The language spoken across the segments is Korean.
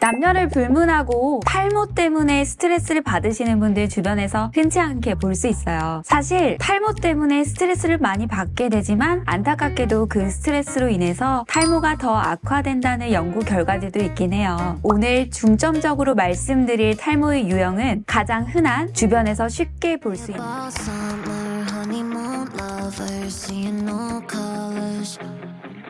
남녀를 불문하고 탈모 때문에 스트레스를 받으시는 분들 주변에서 흔치 않게 볼 수 있어요. 사실 탈모 때문에 스트레스를 많이 받게 되지만 안타깝게도 그 스트레스로 인해서 탈모가 더 악화된다는 연구 결과들도 있긴 해요. 오늘 중점적으로 말씀드릴 탈모의 유형은 가장 흔한 주변에서 쉽게 볼 수 있는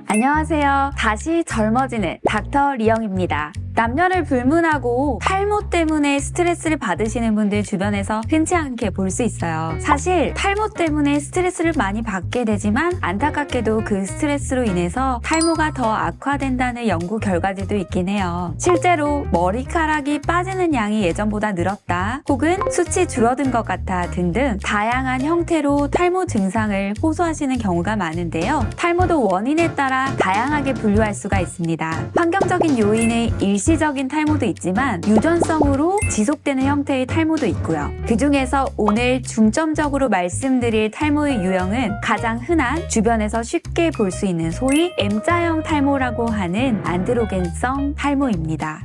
안녕하세요. 다시 젊어지는 닥터 리영입니다. 남녀를 불문하고 탈모 때문에 스트레스를 받으시는 분들 주변에서 흔치 않게 볼 수 있어요. 사실 탈모 때문에 스트레스를 많이 받게 되지만 안타깝게도 그 스트레스로 인해서 탈모가 더 악화된다는 연구 결과들도 있긴 해요. 실제로 머리카락이 빠지는 양이 예전보다 늘었다, 혹은 숱이 줄어든 것 같아 등등 다양한 형태로 탈모 증상을 호소하시는 경우가 많은데요. 탈모도 원인에 따라 다양하게 분류할 수가 있습니다. 환경적인 요인의 일시적인 탈모도 있지만 유전성으로 지속되는 형태의 탈모도 있고요. 그 중에서 오늘 중점적으로 말씀드릴 탈모의 유형은 가장 흔한 주변에서 쉽게 볼 수 있는 소위 M자형 탈모라고 하는 안드로겐성 탈모입니다.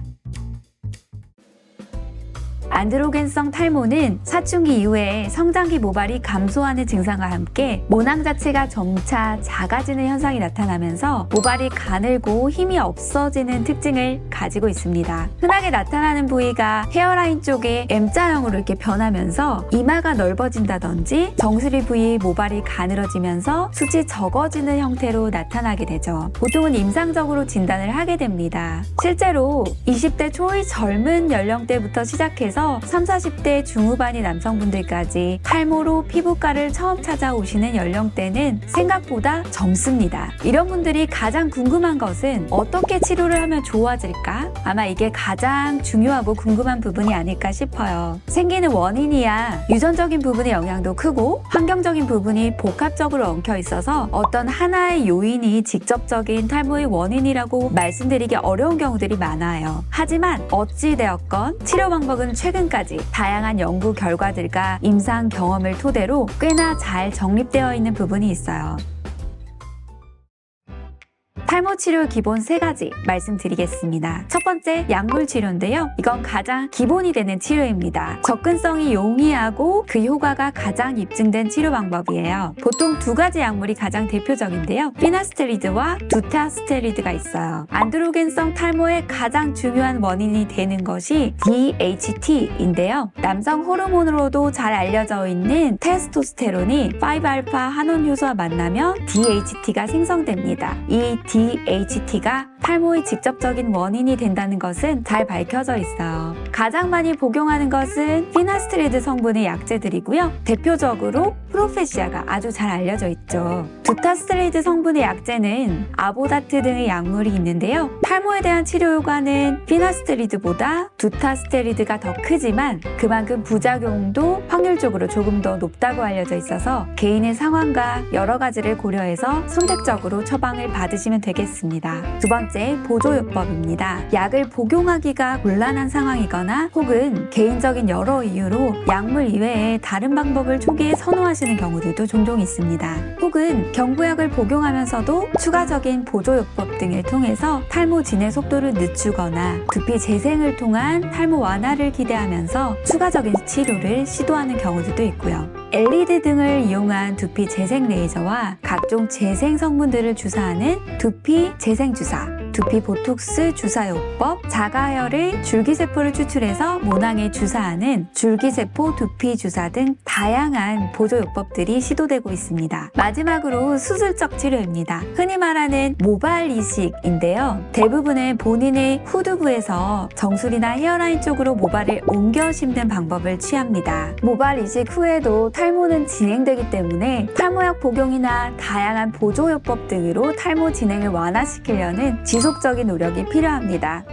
안드로겐성 탈모는 사춘기 이후에 성장기 모발이 감소하는 증상과 함께 모낭 자체가 점차 작아지는 현상이 나타나면서 모발이 가늘고 힘이 없어지는 특징을 가지고 있습니다. 흔하게 나타나는 부위가 헤어라인 쪽에 M자형으로 이렇게 변하면서 이마가 넓어진다든지 정수리 부위 모발이 가늘어지면서 숱이 적어지는 형태로 나타나게 되죠. 보통은 임상적으로 진단을 하게 됩니다. 실제로 20대 초의 젊은 연령대부터 시작해서 30, 40대 중후반의 남성분들까지 탈모로 피부과를 처음 찾아오시는 연령대는 생각보다 젊습니다. 이런 분들이 가장 궁금한 것은 어떻게 치료를 하면 좋아질까? 아마 이게 가장 중요하고 궁금한 부분이 아닐까 싶어요. 생기는 원인이야 유전적인 부분의 영향도 크고 환경적인 부분이 복합적으로 엉켜 있어서 어떤 하나의 요인이 직접적인 탈모의 원인이라고 말씀드리기 어려운 경우들이 많아요. 하지만 어찌되었건 치료 방법은 최근까지 다양한 연구 결과들과 임상 경험을 토대로 꽤나 잘 정립되어 있는 부분이 있어요. 탈모 치료 기본 3가지 말씀드리겠습니다. 첫 번째, 약물 치료인데요. 이건 가장 기본이 되는 치료입니다. 접근성이 용이하고 그 효과가 가장 입증된 치료 방법이에요. 보통 2가지 약물이 가장 대표적인데요. 피나스테리드와 두타스테리드가 있어요. 안드로겐성 탈모의 가장 중요한 원인이 되는 것이 DHT인데요. 남성 호르몬으로도 잘 알려져 있는 테스토스테론이 5알파 한원 효소와 만나면 DHT가 생성됩니다. 이 DHT가 탈모의 직접적인 원인이 된다는 것은 잘 밝혀져 있어요. 가장 많이 복용하는 것은 피나스테리드 성분의 약제들이고요. 대표적으로 프로페시아가 아주 잘 알려져 있죠. 두타스테리드 성분의 약제는 아보다트 등의 약물이 있는데요. 탈모에 대한 치료 효과는 피나스테리드보다 두타스테리드가 더 크지만 그만큼 부작용도 확률적으로 조금 더 높다고 알려져 있어서 개인의 상황과 여러 가지를 고려해서 선택적으로 처방을 받으시면 되겠습니다. 두 번째, 보조요법입니다. 약을 복용하기가 곤란한 상황이거나 혹은 개인적인 여러 이유로 약물 이외에 다른 방법을 초기에 선호하시는 경우들도 종종 있습니다. 혹은 경구약을 복용하면서도 추가적인 보조요법 등을 통해서 탈모 진행 속도를 늦추거나 두피 재생을 통한 탈모 완화를 기대하면서 추가적인 치료를 시도하는 경우들도 있고요. LED 등을 이용한 두피 재생 레이저와 각종 재생 성분들을 주사하는 두피 재생 주사, 두피 보톡스 주사요법, 자가혈의 줄기세포를 추출해서 모낭에 주사하는 줄기세포 두피 주사 등 다양한 보조요법들이 시도되고 있습니다. 마지막으로 수술적 치료입니다. 흔히 말하는 모발 이식인데요. 대부분은 본인의 후두부에서 정수리나 헤어라인 쪽으로 모발을 옮겨 심는 방법을 취합니다. 모발 이식 후에도 탈모는 진행되기 때문에 탈모약 복용이나 다양한 보조요법 등으로 탈모 진행을 완화시키려는 지속적인 노력이 필요합니다.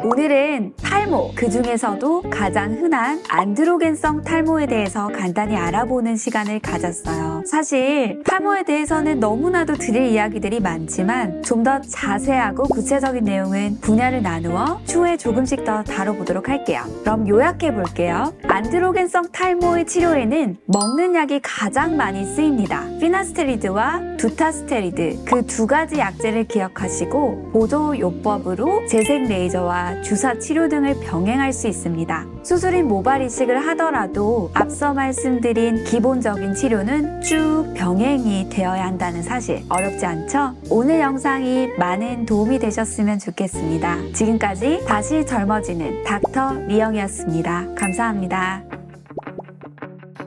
오늘은 탈모, 그 중에서도 가장 흔한 안드로겐성 탈모에 대해서 간단히 알아보는 시간을 가졌어요. 있어요. 사실 탈모에 대해서는 너무나도 드릴 이야기들이 많지만 좀 더 자세하고 구체적인 내용은 분야를 나누어 추후에 조금씩 더 다뤄보도록 할게요. 그럼 요약해 볼게요. 안드로겐성 탈모의 치료에는 먹는 약이 가장 많이 쓰입니다. 피나스테리드와 두타스테리드 그 두 가지 약제를 기억하시고 보조요법으로 재생 레이저와 주사 치료 등을 병행할 수 있습니다. 수술인 모발 이식을 하더라도 앞서 말씀드린 기본적인 치료는 쭉 병행이 되어야 한다는 사실 어렵지 않죠? 오늘 영상이 많은 도움이 되셨으면 좋겠습니다. 지금까지 다시 젊어지는 닥터 리영이었습니다. 감사합니다.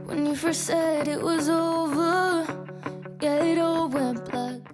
When you first said it was over, yeah, it all went black.